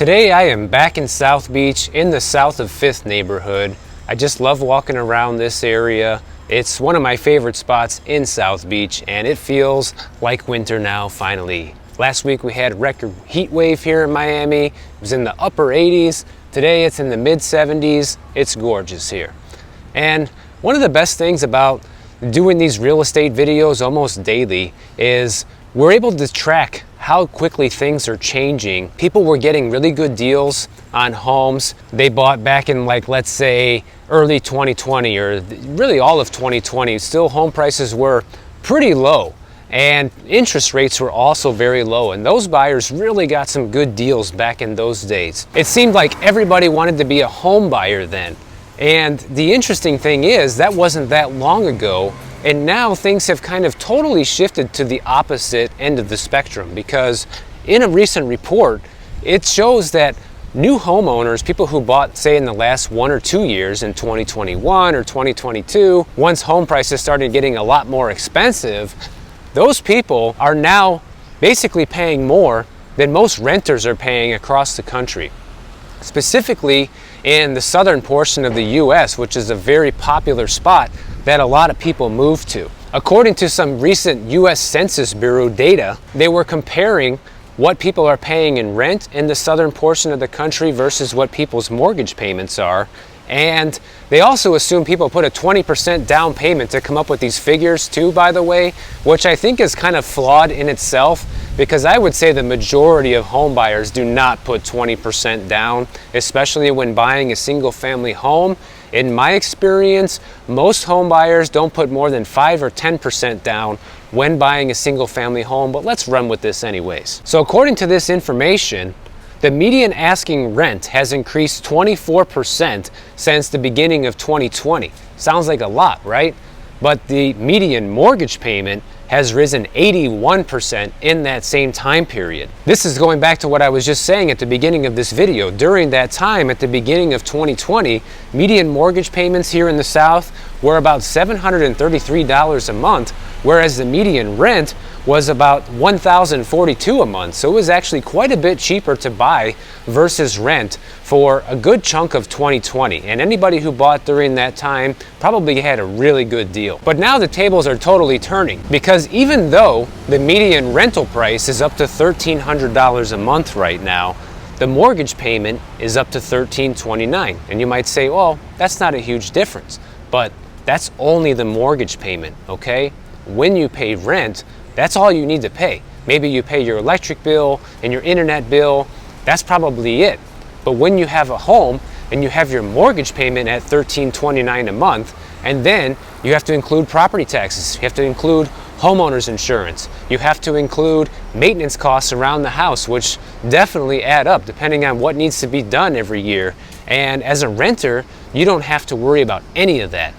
Today I am back in South Beach in the South of 5th neighborhood. I just love walking around this area. It's one of my favorite spots in South Beach and it feels like winter now finally. Last week we had a record heat wave here in Miami. It was in the upper 80s. Today it's in the mid 70s. It's gorgeous here. And one of the best things about doing these real estate videos almost daily is we're able to track how quickly things are changing. People were getting really good deals on homes they bought back in, like, let's say early 2020 or really all of 2020. Still, home prices were pretty low and interest rates were also very low, and those buyers really got some good deals back in those days. It seemed like everybody wanted to be a home buyer then. And the interesting thing is that wasn't that long ago. And now things have kind of totally shifted to the opposite end of the spectrum, because in a recent report, it shows that new homeowners, people who bought, say, in the last 1 or 2 years in 2021 or 2022, once home prices started getting a lot more expensive, those people are now basically paying more than most renters are paying across the country. Specifically in the southern portion of the US, which is a very popular spot that a lot of people move to. According to some recent US Census Bureau data, they were comparing what people are paying in rent in the southern portion of the country versus what people's mortgage payments are. And they also assume people put a 20% down payment to come up with these figures too, by the way, which I think is kind of flawed in itself, because I would say the majority of home buyers do not put 20% down, especially when buying a single family home. In my experience, most home buyers don't put more than 5 or 10% down when buying a single family home, but let's run with this anyways. So according to this information, the median asking rent has increased 24% since the beginning of 2020. Sounds like a lot, right? But the median mortgage payment has risen 81% in that same time period. This is going back to what I was just saying at the beginning of this video. During that time, at the beginning of 2020, median mortgage payments here in the South were about $733 a month, whereas the median rent was about $1,042 a month. So it was actually quite a bit cheaper to buy versus rent for a good chunk of 2020. And anybody who bought during that time probably had a really good deal. But now the tables are totally turning, because even though the median rental price is up to $1,300 a month right now, the mortgage payment is up to $1,329. And you might say, well, that's not a huge difference, but that's only the mortgage payment, okay? When you pay rent, that's all you need to pay. Maybe you pay your electric bill and your internet bill, that's probably it. But when you have a home and you have your mortgage payment at $1,329 a month, and then you have to include property taxes, you have to include homeowners insurance, you have to include maintenance costs around the house, which definitely add up depending on what needs to be done every year. And as a renter, you don't have to worry about any of that.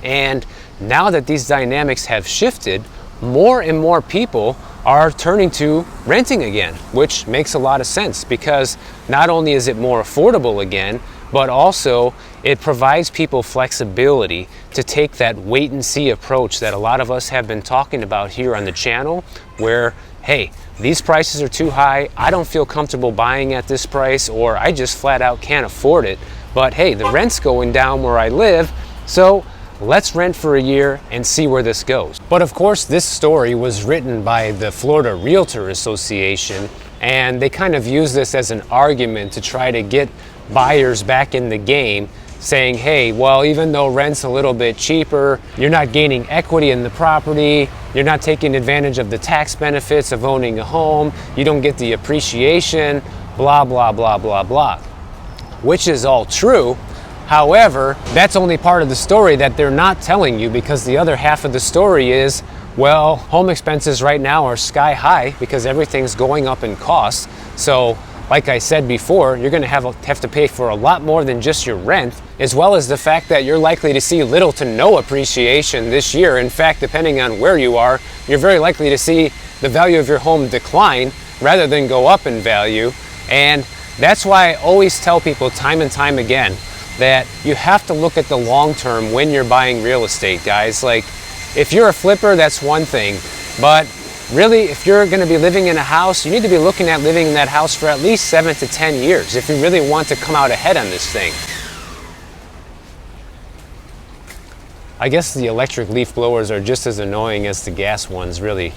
And now that these dynamics have shifted, more and more people are turning to renting again, which makes a lot of sense, because not only is it more affordable again, but also it provides people flexibility to take that wait and see approach that a lot of us have been talking about here on the channel, where, hey, these prices are too high, I don't feel comfortable buying at this price, or I just flat out can't afford it, but hey, the rent's going down where I live, so let's rent for a year and see where this goes. But of course, this story was written by the Florida Realtor Association, and they kind of use this as an argument to try to get buyers back in the game, saying, hey, well, even though rent's a little bit cheaper, you're not gaining equity in the property, you're not taking advantage of the tax benefits of owning a home, you don't get the appreciation, blah, blah, blah, blah, blah. Which is all true. However, that's only part of the story that they're not telling you, because the other half of the story is, well, home expenses right now are sky high because everything's going up in cost. So, like I said before, you're going to have to pay for a lot more than just your rent, as well as the fact that you're likely to see little to no appreciation this year. In fact, depending on where you are, you're very likely to see the value of your home decline rather than go up in value. And that's why I always tell people time and time again that you have to look at the long term when you're buying real estate, guys. Like, if you're a flipper, that's one thing, but really, if you're going to be living in a house, you need to be looking at living in that house for at least 7 to 10 years if you really want to come out ahead on this thing. I guess the electric leaf blowers are just as annoying as the gas ones, really.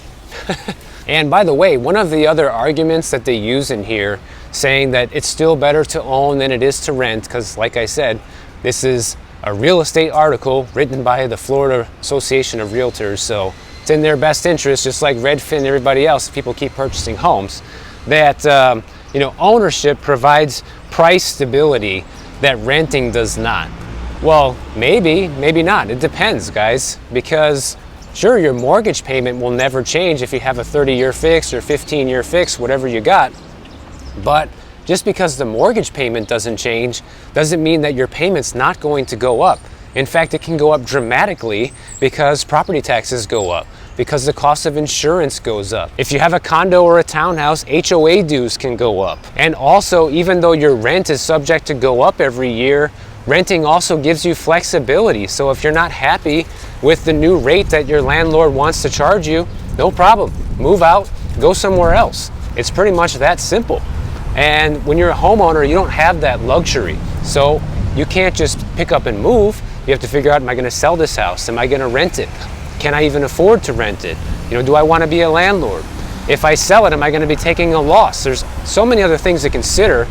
And by the way, one of the other arguments that they use in here, saying that it's still better to own than it is to rent, because like I said, this is a real estate article written by the Florida Association of Realtors, so it's in their best interest, just like Redfin and everybody else, people keep purchasing homes, that ownership provides price stability that renting does not. Well, maybe not. It depends, guys, because sure, your mortgage payment will never change if you have a 30-year fix or 15-year fix, whatever you got. But just because the mortgage payment doesn't change doesn't mean that your payment's not going to go up. In fact, it can go up dramatically because property taxes go up, because the cost of insurance goes up. If you have a condo or a townhouse, HOA dues can go up. And also, even though your rent is subject to go up every year, renting also gives you flexibility. So if you're not happy with the new rate that your landlord wants to charge you, no problem. Move out, go somewhere else. It's pretty much that simple. And when you're a homeowner, you don't have that luxury. So you can't just pick up and move. You have to figure out, am I going to sell this house? Am I going to rent it? Can I even afford to rent it? Do I want to be a landlord? If I sell it, am I going to be taking a loss? There's so many other things to consider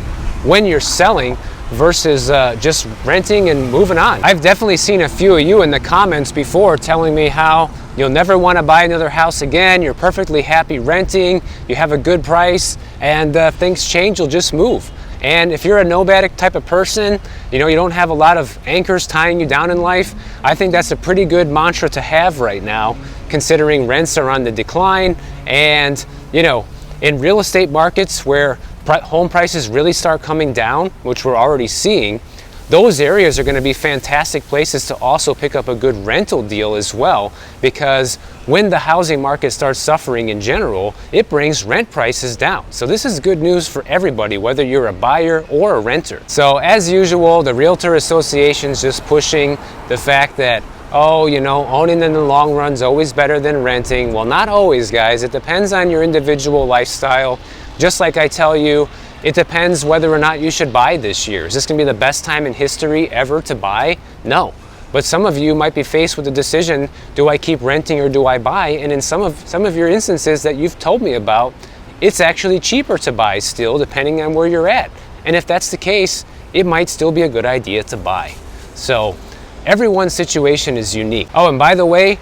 when you're selling versus just renting and moving on. I've definitely seen a few of you in the comments before telling me how you'll never want to buy another house again, you're perfectly happy renting, you have a good price, and things change, you'll just move. And if you're a nomadic type of person, you don't have a lot of anchors tying you down in life, I think that's a pretty good mantra to have right now, considering rents are on the decline. And in real estate markets where home prices really start coming down, which we're already seeing, those areas are going to be fantastic places to also pick up a good rental deal as well, because when the housing market starts suffering in general, it brings rent prices down. So this is good news for everybody, whether you're a buyer or a renter. So as usual, the Realtor Association's just pushing the fact that, owning in the long run is always better than renting. Well, not always, guys. It depends on your individual lifestyle. Just like I tell you, it depends whether or not you should buy this year. Is this going to be the best time in history ever to buy? No. But some of you might be faced with the decision, do I keep renting or do I buy? And in some of your instances that you've told me about, it's actually cheaper to buy still, depending on where you're at. And if that's the case, it might still be a good idea to buy. So everyone's situation is unique. Oh, and by the way,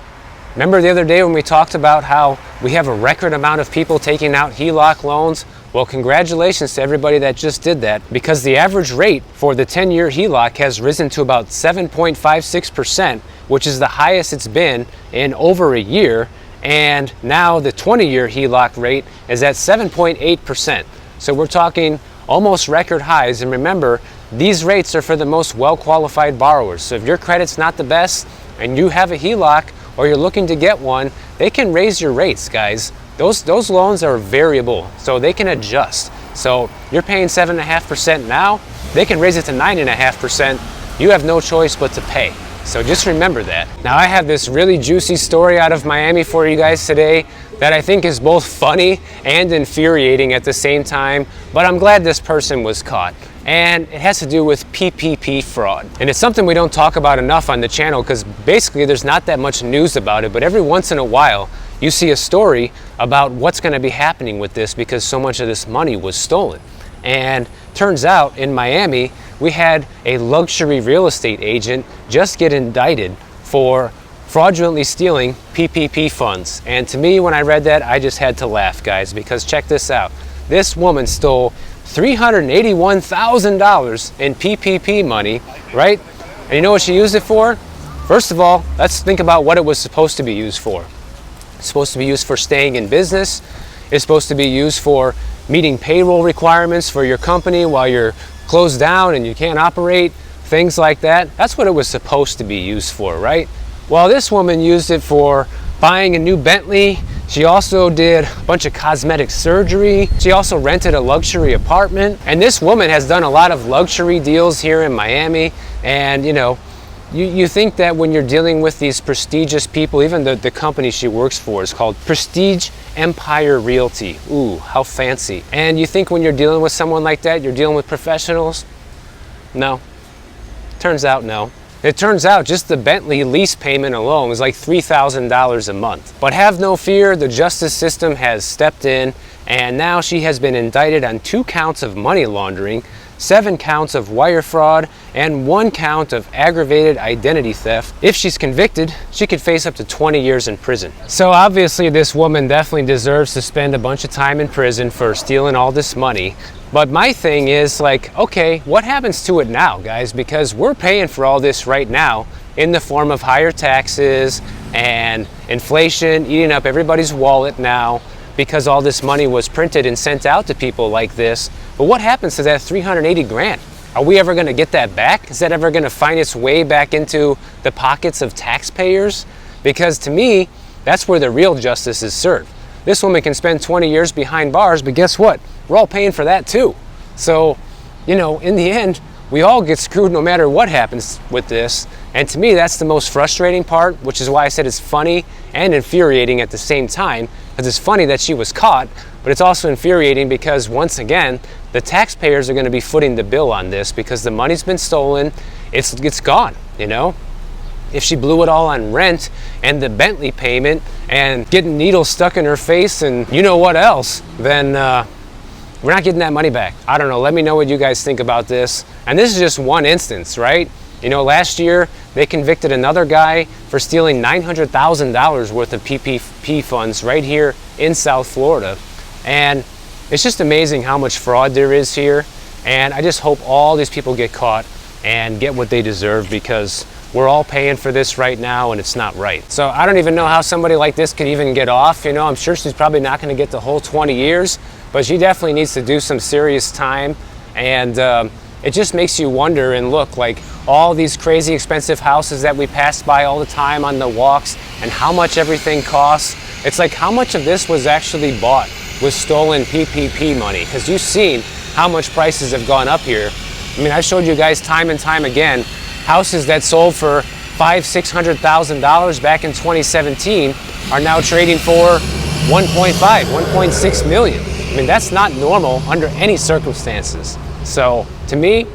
remember the other day when we talked about how we have a record amount of people taking out HELOC loans? Well, congratulations to everybody that just did that, because the average rate for the 10-year HELOC has risen to about 7.56%, which is the highest it's been in over a year. And now the 20-year HELOC rate is at 7.8%. So we're talking almost record highs. And remember, these rates are for the most well-qualified borrowers. So if your credit's not the best and you have a HELOC or you're looking to get one, they can raise your rates, guys. Those loans are variable, so they can adjust. So you're paying 7.5% now, they can raise it to 9.5%. You have no choice but to pay. So just remember that. Now I have this really juicy story out of Miami for you guys today that I think is both funny and infuriating at the same time, but I'm glad this person was caught. And it has to do with PPP fraud. And it's something we don't talk about enough on the channel because basically there's not that much news about it, but every once in a while you see a story about what's going to be happening with this because so much of this money was stolen. And turns out in Miami, we had a luxury real estate agent just get indicted for fraudulently stealing PPP funds. And to me, when I read that, I just had to laugh, guys, because check this out. This woman stole $381,000 in PPP money, right? And you know what she used it for? First of all, let's think about what it was supposed to be used for. It's supposed to be used for staying in business. It's supposed to be used for meeting payroll requirements for your company while you're closed down and you can't operate, things like that. That's what it was supposed to be used for, right? Well, this woman used it for buying a new Bentley. She also did a bunch of cosmetic surgery. She also rented a luxury apartment. And this woman has done a lot of luxury deals here in Miami. And You think that when you're dealing with these prestigious people, even the company she works for is called Prestige Empire Realty. Ooh, how fancy. And you think when you're dealing with someone like that, you're dealing with professionals? No. Turns out no. It turns out just the Bentley lease payment alone was like $3,000 a month. But have no fear, the justice system has stepped in, and now she has been indicted on 2 counts of money laundering, 7 counts of wire fraud, and 1 count of aggravated identity theft. If she's convicted, she could face up to 20 years in prison. So obviously this woman definitely deserves to spend a bunch of time in prison for stealing all this money. But my thing is like, okay, what happens to it now, guys? Because we're paying for all this right now in the form of higher taxes and inflation eating up everybody's wallet now, because all this money was printed and sent out to people like this. But what happens to that 380 grand? Are we ever gonna get that back? Is that ever gonna find its way back into the pockets of taxpayers? Because to me, that's where the real justice is served. This woman can spend 20 years behind bars, but guess what? We're all paying for that too. So, you know, in the end, we all get screwed no matter what happens with this. And to me, that's the most frustrating part, which is why I said it's funny and infuriating at the same time. Because it's funny that she was caught, but it's also infuriating because, once again, the taxpayers are going to be footing the bill on this because the money's been stolen. It's gone, you know? If she blew it all on rent and the Bentley payment and getting needles stuck in her face and you know what else, then we're not getting that money back. I don't know. Let me know what you guys think about this. And this is just one instance, right? You know, last year they convicted another guy for stealing $900,000 worth of PPP funds right here in South Florida. And it's just amazing how much fraud there is here. And I just hope all these people get caught and get what they deserve, because we're all paying for this right now and it's not right. So I don't even know how somebody like this could even get off. You know, I'm sure she's probably not going to get the whole 20 years, but she definitely needs to do some serious time. And it just makes you wonder and look, like all these crazy expensive houses that we pass by all the time on the walks and how much everything costs. It's like, how much of this was actually bought with stolen PPP money? Because you've seen how much prices have gone up here. I mean, I've showed you guys time and time again, houses that sold for $500,000-$600,000 back in 2017 are now trading for 1.6 million. I mean, that's not normal under any circumstances. So to me,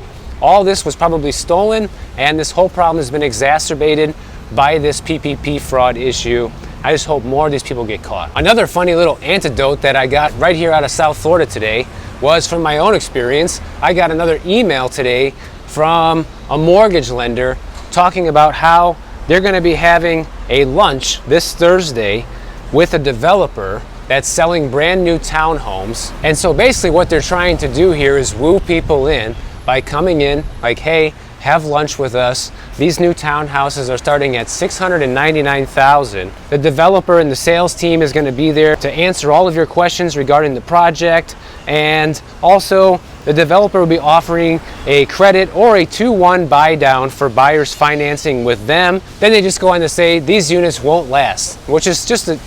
all this was probably stolen, and this whole problem has been exacerbated by this PPP fraud issue. I just hope more of these people get caught. Another funny little antidote that I got right here out of South Florida today was from my own experience. I got another email today from a mortgage lender talking about how they're going to be having a lunch this Thursday with a developer that's selling brand new townhomes. And so basically what they're trying to do here is woo people in by coming in like, hey, have lunch with us. These new townhouses are starting at $699,000. The developer and the sales team is going to be there to answer all of your questions regarding the project. And also the developer will be offering a credit or a 2-1 buy down for buyers financing with them. Then they just go on to say these units won't last, which is just a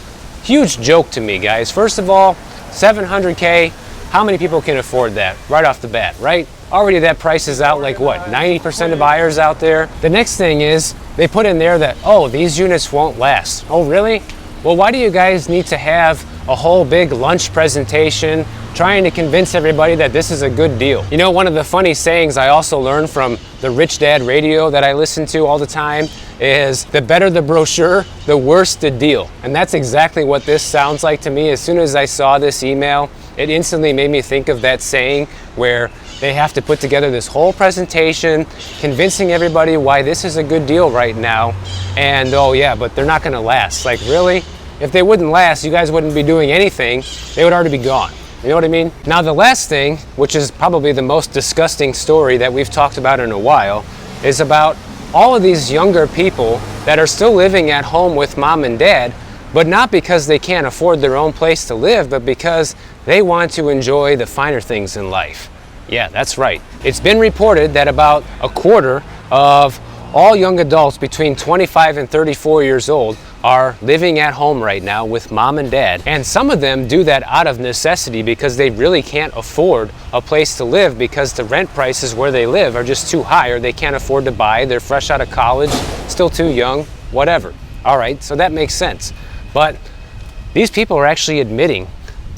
huge joke to me, guys. First of all, $700K, how many people can afford that right off the bat, right? Already that price is out like what, 90% of buyers out there? The next thing is they put in there that, oh, these units won't last. Oh, really? Well, why do you guys need to have a whole big lunch presentation trying to convince everybody that this is a good deal? You know, one of the funny sayings I also learned from the Rich Dad radio that I listen to all the time is, the better the brochure, the worse the deal. And that's exactly what this sounds like to me. As soon as I saw this email, it instantly made me think of that saying where they have to put together this whole presentation convincing everybody why this is a good deal right now. And oh yeah, but they're not gonna last. Like, really? If they wouldn't last, you guys wouldn't be doing anything. They would already be gone. You know what I mean? Now the last thing, which is probably the most disgusting story that we've talked about in a while, is about all of these younger people that are still living at home with mom and dad, but not because they can't afford their own place to live, but because they want to enjoy the finer things in life. Yeah, that's right. It's been reported that about a quarter of all young adults between 25 and 34 years old are living at home right now with mom and dad. And some of them do that out of necessity because they really can't afford a place to live because the rent prices where they live are just too high, or they can't afford to buy. They're fresh out of college, still too young, whatever. All right, so that makes sense. But these people are actually admitting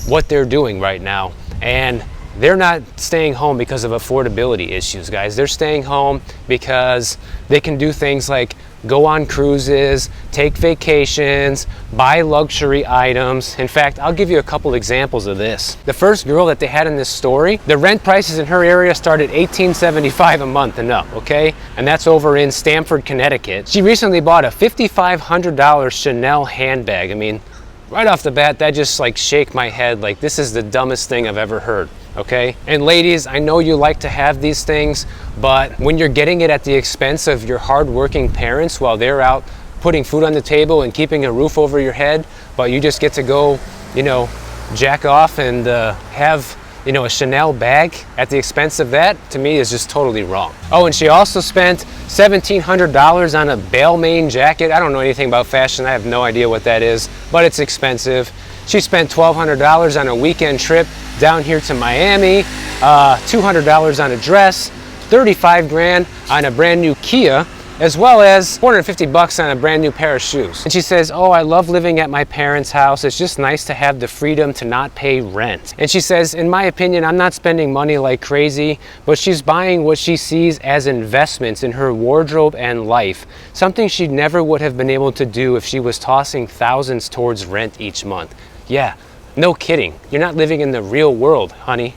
what they're doing right now. And they're not staying home because of affordability issues, guys. They're staying home because they can do things like go on cruises, take vacations, buy luxury items. In fact, I'll give you a couple examples of this. The first girl that they had in this story, the rent prices in her area started $18.75 a month and up, okay? And that's over in Stamford, Connecticut. She recently bought a $5,500 Chanel handbag. I mean, right off the bat, that just like shake my head like this is the dumbest thing I've ever heard. Okay? And ladies, I know you like to have these things, but when you're getting it at the expense of your hardworking parents while they're out putting food on the table and keeping a roof over your head, but you just get to go, you know, jack off and have, you know, a Chanel bag at the expense of that, to me is just totally wrong. Oh, and she also spent $1,700 on a Balmain jacket. I don't know anything about fashion. I have no idea what that is, but it's expensive. She spent $1,200 on a weekend trip down here to Miami, $200 on a dress, 35 grand on a brand new Kia, as well as 450 bucks on a brand new pair of shoes. And she says, oh, I love living at my parents' house. It's just nice to have the freedom to not pay rent. And she says, in my opinion, I'm not spending money like crazy, but she's buying what she sees as investments in her wardrobe and life, something she never would have been able to do if she was tossing thousands towards rent each month. Yeah, no kidding. You're not living in the real world, honey.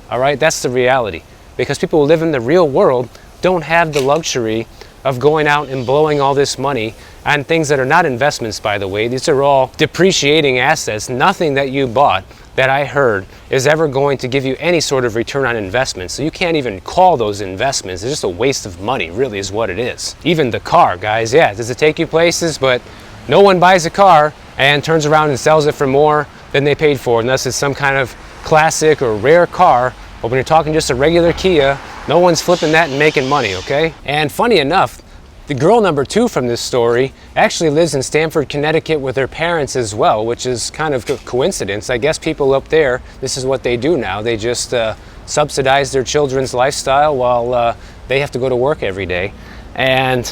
All right, that's the reality. Because people who live in the real world don't have the luxury of going out and blowing all this money on things that are not investments, by the way. These are all depreciating assets. Nothing that you bought that I heard is ever going to give you any sort of return on investment. So you can't even call those investments. It's just a waste of money, really, is what it is. Even the car, guys, yeah, does it take you places? But no one buys a car and turns around and sells it for more than they paid for, unless it's some kind of classic or rare car. But when you're talking just a regular Kia, no one's flipping that and making money, okay? And funny enough, the girl number 2 from this story actually lives in Stamford, Connecticut with her parents as well, which is kind of a coincidence. I guess people up there, this is what they do now. They just subsidize their children's lifestyle while they have to go to work every day. And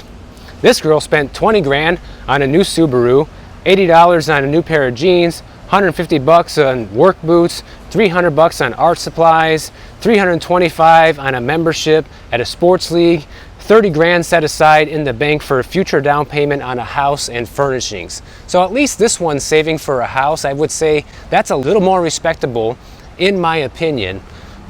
this girl spent 20 grand on a new Subaru, $80 on a new pair of jeans, 150 bucks on work boots, 300 bucks on art supplies, 325 on a membership at a sports league, 30 grand set aside in the bank for a future down payment on a house and furnishings. So at least this one's saving for a house. I would say that's a little more respectable in my opinion,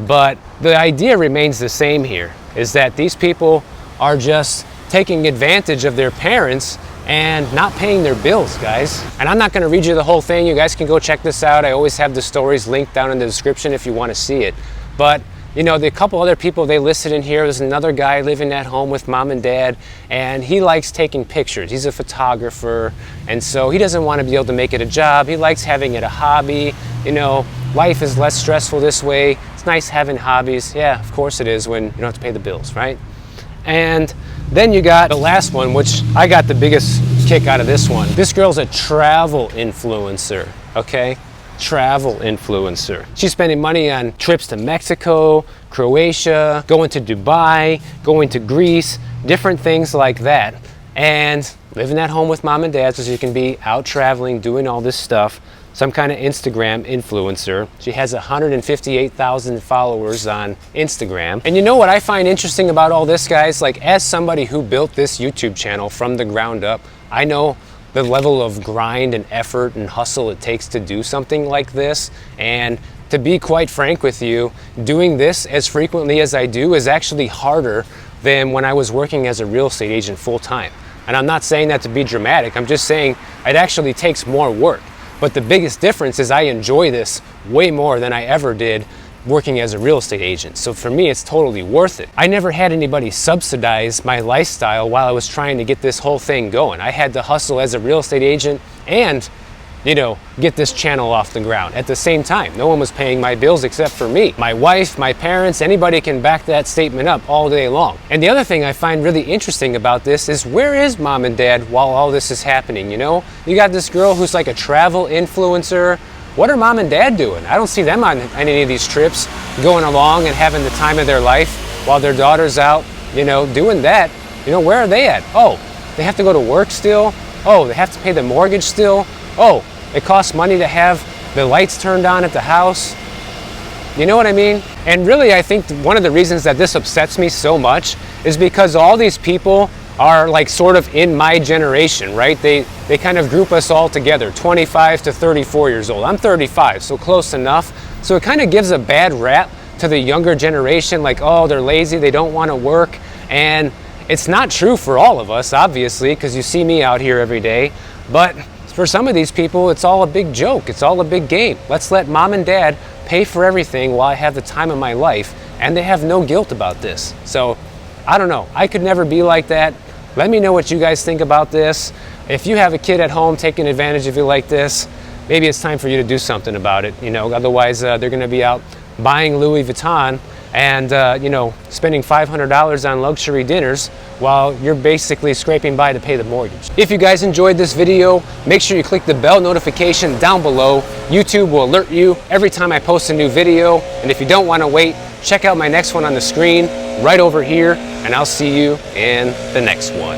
but the idea remains the same here, is that these people are just taking advantage of their parents and not paying their bills, guys. And I'm not gonna read you the whole thing. You guys can go check this out. I always have the stories linked down in the description if you wanna see it. But you know, the couple other people they listed in here, there's another guy living at home with mom and dad, and he likes taking pictures. He's a photographer, and so he doesn't want to be able to make it a job. He likes having it a hobby. You know, life is less stressful this way. It's nice having hobbies. Yeah, of course it is when you don't have to pay the bills, right? And then you got the last one, which I got the biggest kick out of this one. This girl's a travel influencer, okay? Travel influencer. She's spending money on trips to Mexico, Croatia, going to Dubai, going to Greece, different things like that. And living at home with mom and dad so you can be out traveling, doing all this stuff. Some kind of Instagram influencer. She has 158,000 followers on Instagram. And you know what I find interesting about all this, guys? Like, as somebody who built this YouTube channel from the ground up, I know the level of grind and effort and hustle it takes to do something like this. And to be quite frank with you, doing this as frequently as I do is actually harder than when I was working as a real estate agent full time. And I'm not saying that to be dramatic, I'm just saying it actually takes more work. But the biggest difference is I enjoy this way more than I ever did working as a real estate agent. So for me, it's totally worth it. I never had anybody subsidize my lifestyle while I was trying to get this whole thing going. I had to hustle as a real estate agent and get this channel off the ground. At the same time, no one was paying my bills except for me. My wife, my parents, anybody can back that statement up all day long. And the other thing I find really interesting about this is, where is mom and dad while all this is happening? You got this girl who's like a travel influencer. What are mom and dad doing? I don't see them on any of these trips, going along and having the time of their life while their daughter's out, doing that. Where are they at? Oh, they have to go to work still. Oh, they have to pay the mortgage still. Oh, it costs money to have the lights turned on at the house. You know what I mean? And really, I think one of the reasons that this upsets me so much is because all these people are like sort of in my generation, right? They kind of group us all together, 25 to 34 years old. I'm 35, so close enough. So it kind of gives a bad rap to the younger generation, like, oh, they're lazy, they don't want to work. And it's not true for all of us, obviously, because you see me out here every day. But for some of these people, it's all a big joke. It's all a big game. Let's let mom and dad pay for everything while I have the time of my life, and they have no guilt about this. So I don't know. I could never be like that. Let me know what you guys think about this. If you have a kid at home taking advantage of you like this, maybe it's time for you to do something about it. Otherwise they're going to be out buying Louis Vuitton and spending $500 on luxury dinners while you're basically scraping by to pay the mortgage. If you guys enjoyed this video, make sure you click the bell notification down below. YouTube will alert you every time I post a new video. And if you don't want to wait, check out my next one on the screen right over here, and I'll see you in the next one.